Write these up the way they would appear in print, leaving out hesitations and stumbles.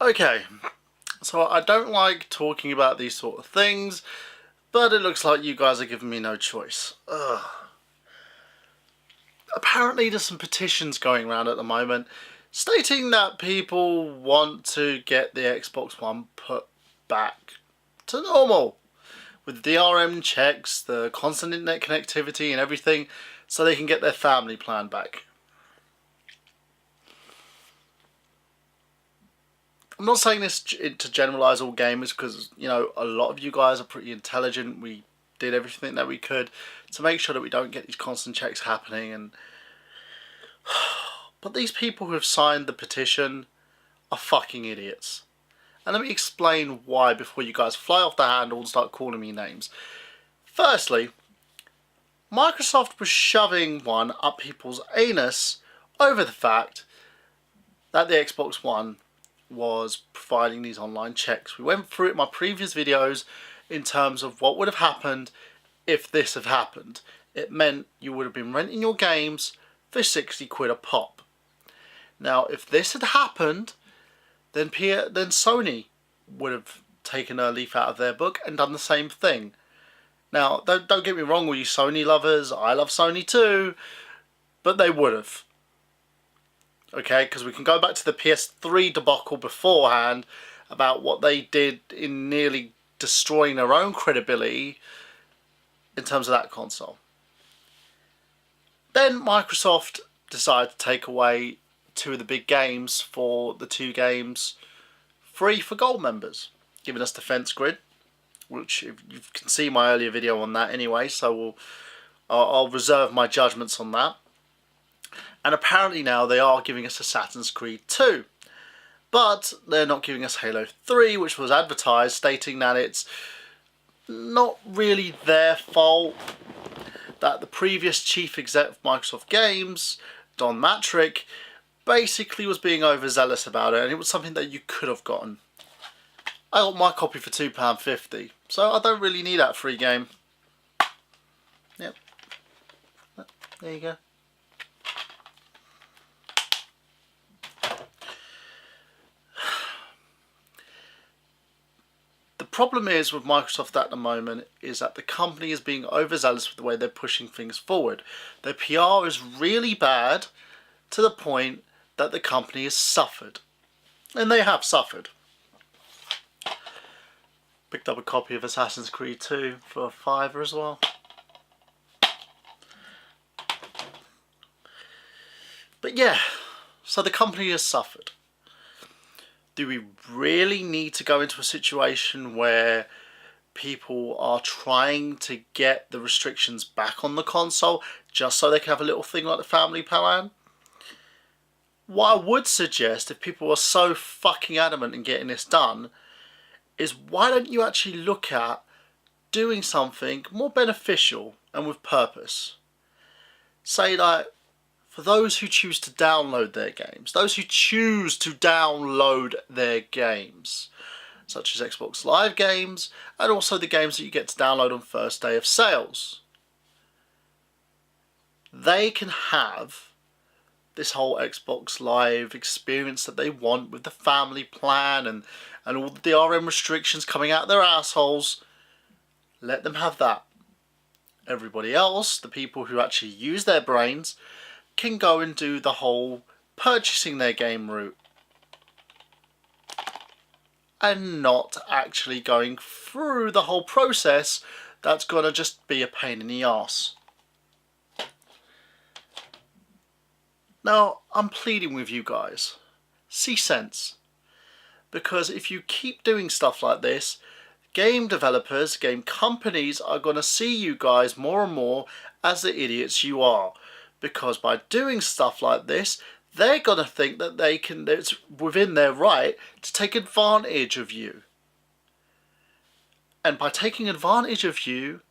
Okay, so I don't like talking about these sort of things, but it looks like you guys are giving me no choice. Ugh. Apparently there's some petitions going around at the moment stating that people want to get the Xbox One put back to normal with DRM checks, the constant internet connectivity and everything, so they can get their family plan back. I'm not saying this to generalize all gamers, because, you know, a lot of you guys are pretty intelligent. We did everything that we could to make sure that we don't get these constant checks happening. And but these people who have signed the petition are fucking idiots. And let me explain why before you guys fly off the handle and start calling me names. Firstly, Microsoft was shoving one up people's anus over the fact that the Xbox One was providing these online checks. We went through it in my previous videos in terms of what would have happened if this had happened. It meant you would have been renting your games for 60 quid a pop. Now, if this had happened, then Sony would have taken a leaf out of their book and done the same thing. Now, don't get me wrong, all you Sony lovers, I love Sony too, but they would have. Okay, because we can go back to the PS3 debacle beforehand about what they did in nearly destroying their own credibility in terms of that console. Then Microsoft decided to take away two of the big games for the two games free for gold members, giving us Defense Grid, which you can see my earlier video on that anyway, so I'll reserve my judgments on that. And apparently now they are giving us Assassin's Creed 2. But they're not giving us Halo 3, which was advertised, stating that it's not really their fault, that the previous chief exec of Microsoft Games, Don Matrick, basically was being overzealous about it, and it was something that you could have gotten. I got my copy for £2.50, so I don't really need that free game. Yep. There you go. The problem is with Microsoft at the moment is that the company is being overzealous with the way they're pushing things forward. Their PR is really bad to the point that the company has suffered. And they have suffered. Picked up a copy of Assassin's Creed 2 for £5 as well. But yeah, so the company has suffered. Do we really need to go into a situation where people are trying to get the restrictions back on the console just so they can have a little thing like the family plan? What I would suggest, if people are so fucking adamant in getting this done, is why don't you actually look at doing something more beneficial and with purpose? Say like, for those who choose to download their games, such as Xbox Live games, and also the games that you get to download on first day of sales, they can have this whole Xbox Live experience that they want with the family plan and all the DRM restrictions coming out of their assholes. Let them have that. Everybody else, the people who actually use their brains, can go and do the whole purchasing their game route and not actually going through the whole process that's gonna just be a pain in the arse. Now, I'm pleading with you guys, see sense, because if you keep doing stuff like this, game developers, game companies are gonna see you guys more and more as the idiots you are. Because by doing stuff like this, they're going to think that it's within their right to take advantage of you. And by taking advantage of you,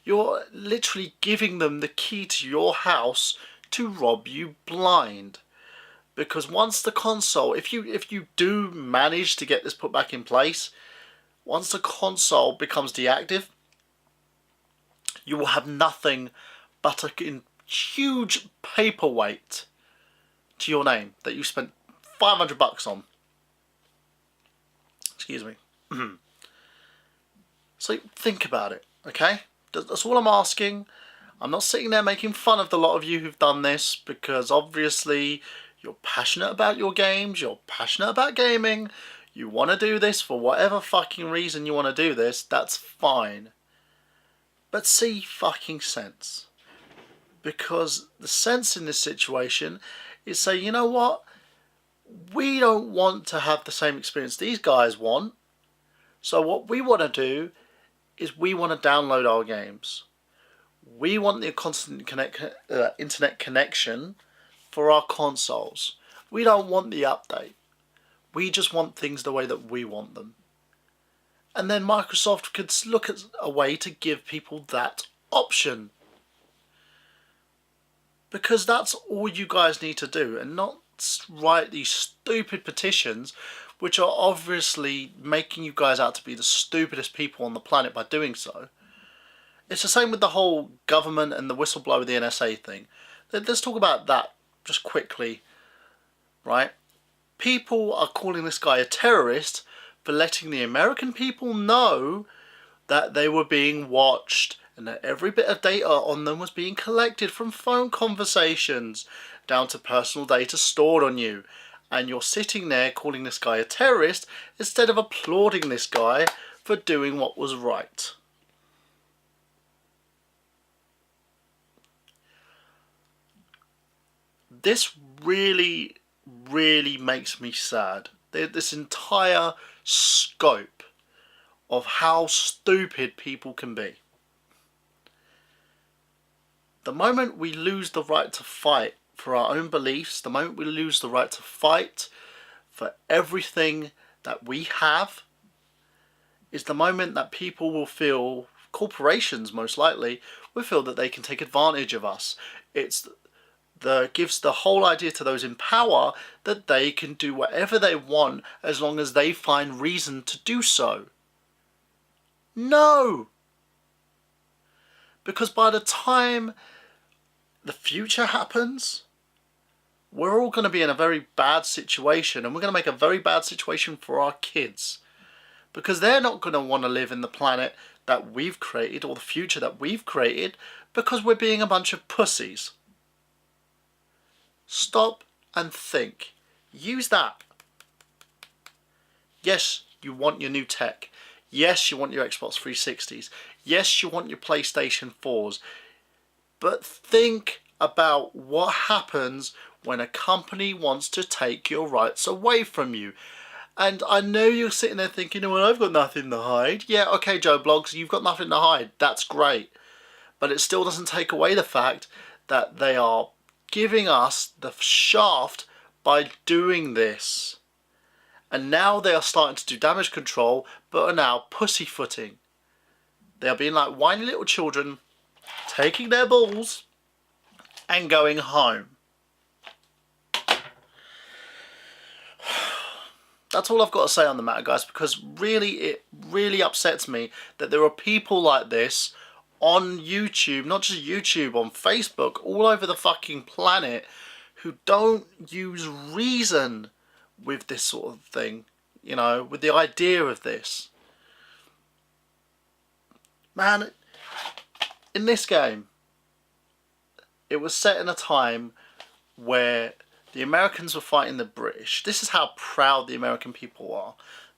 you're literally giving them the key to your house to rob you blind. Because once the console, if you do manage to get this put back in place, once the console becomes deactive, you will have nothing but a huge paperweight to your name that you spent $500 on. Excuse me. So think about it, okay? That's all I'm asking. I'm not sitting there making fun of the lot of you who've done this, because obviously you're passionate about your games, you're passionate about gaming, you want to do this for whatever fucking reason you want to do this, that's fine. But see fucking sense. Because the sense in this situation is say, you know what? We don't want to have the same experience these guys want. So what we want to do is we want to download our games. We want the constant internet connection for our consoles. We don't want the update. We just want things the way that we want them. And then Microsoft could look at a way to give people that option. Because that's all you guys need to do, and not write these stupid petitions which are obviously making you guys out to be the stupidest people on the planet by doing so. It's the same with the whole government and the whistleblower, the NSA thing. Let's talk about that just quickly, right? People are calling this guy a terrorist for letting the American people know that they were being watched and that every bit of data on them was being collected, from phone conversations down to personal data stored on you. And you're sitting there calling this guy a terrorist instead of applauding this guy for doing what was right. This really, really makes me sad. This entire scope of how stupid people can be. The moment we lose the right to fight for our own beliefs, the moment we lose the right to fight for everything that we have, is the moment that people will feel, corporations most likely, will feel that they can take advantage of us. Gives the whole idea to those in power that they can do whatever they want as long as they find reason to do so. No! Because by the time the future happens, we're all going to be in a very bad situation, and we're going to make a very bad situation for our kids. Because they're not going to want to live in the planet that we've created, or the future that we've created, because we're being a bunch of pussies. Stop and think. Use that. Yes, you want your new tech. Yes, you want your Xbox 360s. Yes, you want your PlayStation 4s. But think about what happens when a company wants to take your rights away from you. And I know you're sitting there thinking, well, I've got nothing to hide. Yeah, okay, Joe Blogs, you've got nothing to hide. That's great. But it still doesn't take away the fact that they are giving us the shaft by doing this. And now they are starting to do damage control, but are now pussyfooting. They are being like whiny little children, taking their balls and going home. That's all I've got to say on the matter, guys, because really, it really upsets me that there are people like this on YouTube, not just YouTube, on Facebook, all over the fucking planet, who don't use reason with this sort of thing, you know, with the idea of this. Man, in this game, it was set in a time where the Americans were fighting the British. This is how proud the American people are.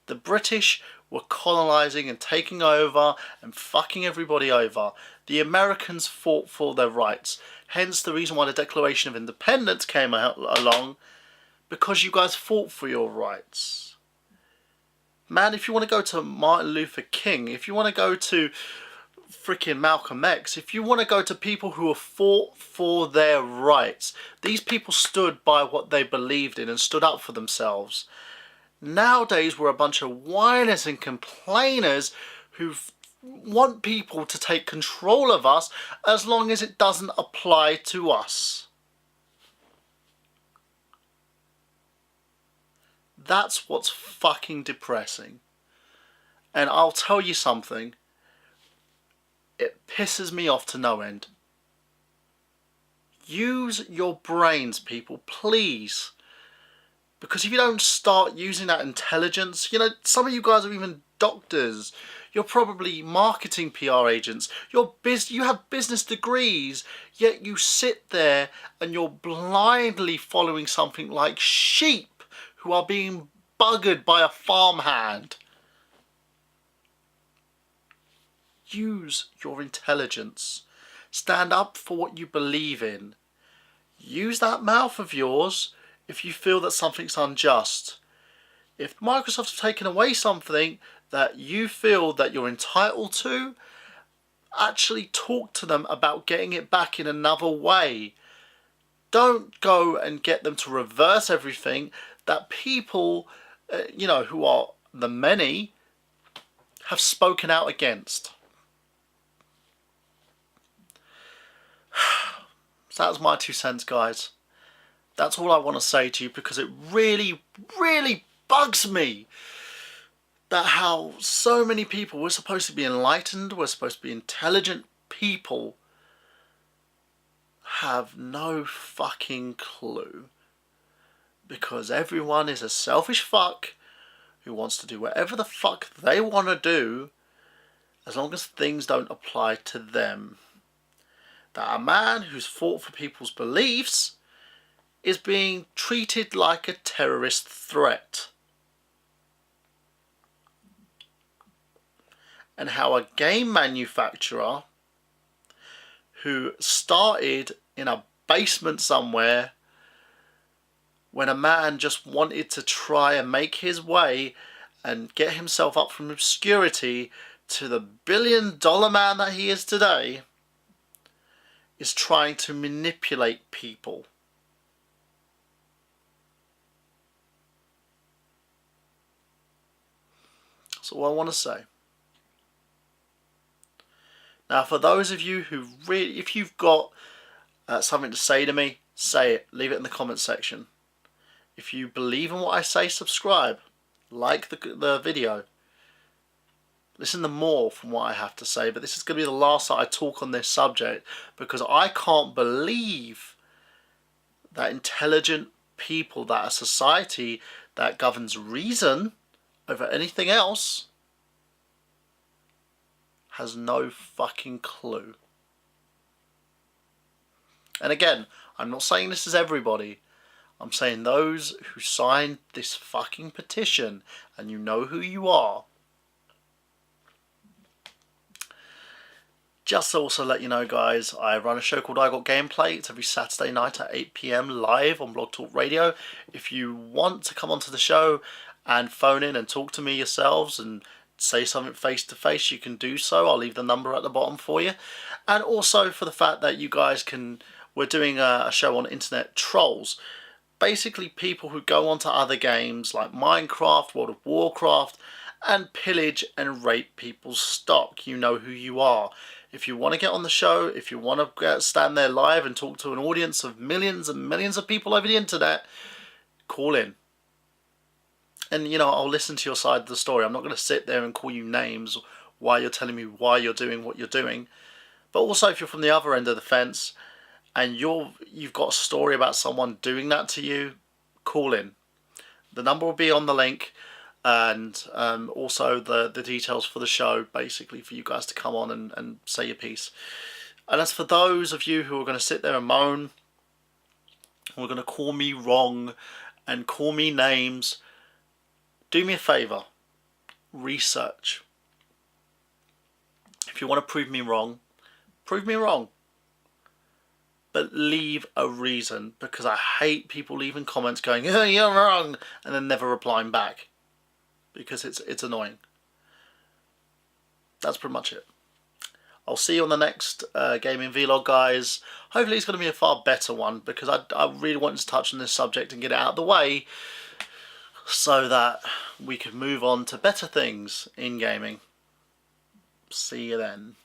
The British were colonizing and taking over and fucking everybody over. The Americans fought for their rights. Hence the reason why the Declaration of Independence came along, because you guys fought for your rights. Man, if you want to go to Martin Luther King, if you want to go to freaking Malcolm X, if you want to go to people who have fought for their rights, these people stood by what they believed in and stood up for themselves. Nowadays we're a bunch of whiners and complainers who want people to take control of us as long as it doesn't apply to us. That's what's fucking depressing. And I'll tell you something, it pisses me off to no end. Use your brains, people, please. Because if you don't start using that intelligence, you know, some of you guys are even doctors. You're probably marketing PR agents. You have business degrees, yet you sit there and you're blindly following something like sheep who are being buggered by a farmhand. Use your intelligence. Stand up for what you believe in. Use that mouth of yours if you feel that something's unjust. If Microsoft have taken away something that you feel that you're entitled to, actually talk to them about getting it back in another way. Don't go and get them to reverse everything that people, you know, who are the many, have spoken out against. So that's my 2 cents, guys. That's all I want to say to you, because it really, really bugs me that how so many people, we're supposed to be enlightened, we're supposed to be intelligent people, have no fucking clue. Because everyone is a selfish fuck who wants to do whatever the fuck they want to do, as long as things don't apply to them. That a man who's fought for people's beliefs is being treated like a terrorist threat. And how a game manufacturer who started in a basement somewhere when a man just wanted to try and make his way and get himself up from obscurity to the billion-dollar man that he is today, is trying to manipulate people. That's all I want to say. Now, for those of you who really, if you've got something to say to me, say it. Leave it in the comments section. If you believe in what I say, subscribe. Like the video. Listen to more from what I have to say. But this is going to be the last that I talk on this subject, because I can't believe that intelligent people, that a society that governs reason over anything else, has no fucking clue. And again, I'm not saying this is everybody. I'm saying those who signed this fucking petition, and you know who you are. Just to also let you know, guys, I run a show called I Got Gameplay. It's every Saturday night at 8 PM live on Blog Talk Radio. If you want to come onto the show and phone in and talk to me yourselves and say something face to face, you can do so. I'll leave the number at the bottom for you. And also for the fact that you guys can, we're doing a show on internet trolls. Basically people who go onto other games like Minecraft, World of Warcraft, and pillage and rape people's stock. You know who you are. If you want to get on the show, if you want to stand there live and talk to an audience of millions and millions of people over the internet, call in. And, you know, I'll listen to your side of the story. I'm not going to sit there and call you names while you're telling me why you're doing what you're doing. But also, if you're from the other end of the fence and you've got a story about someone doing that to you, call in. The number will be on the link, and also the details for the show, basically, for you guys to come on and say your piece. And as for those of you who are going to sit there and moan, who are going to call me wrong and call me names, do me a favour, research. If you want to prove me wrong, but leave a reason, because I hate people leaving comments going, oh, you're wrong, and then never replying back, because it's annoying. That's pretty much it. I'll see you on the next gaming vlog, guys. Hopefully it's going to be a far better one, because I really wanted to touch on this subject and get it out of the way, so that we could move on to better things in gaming. See you then.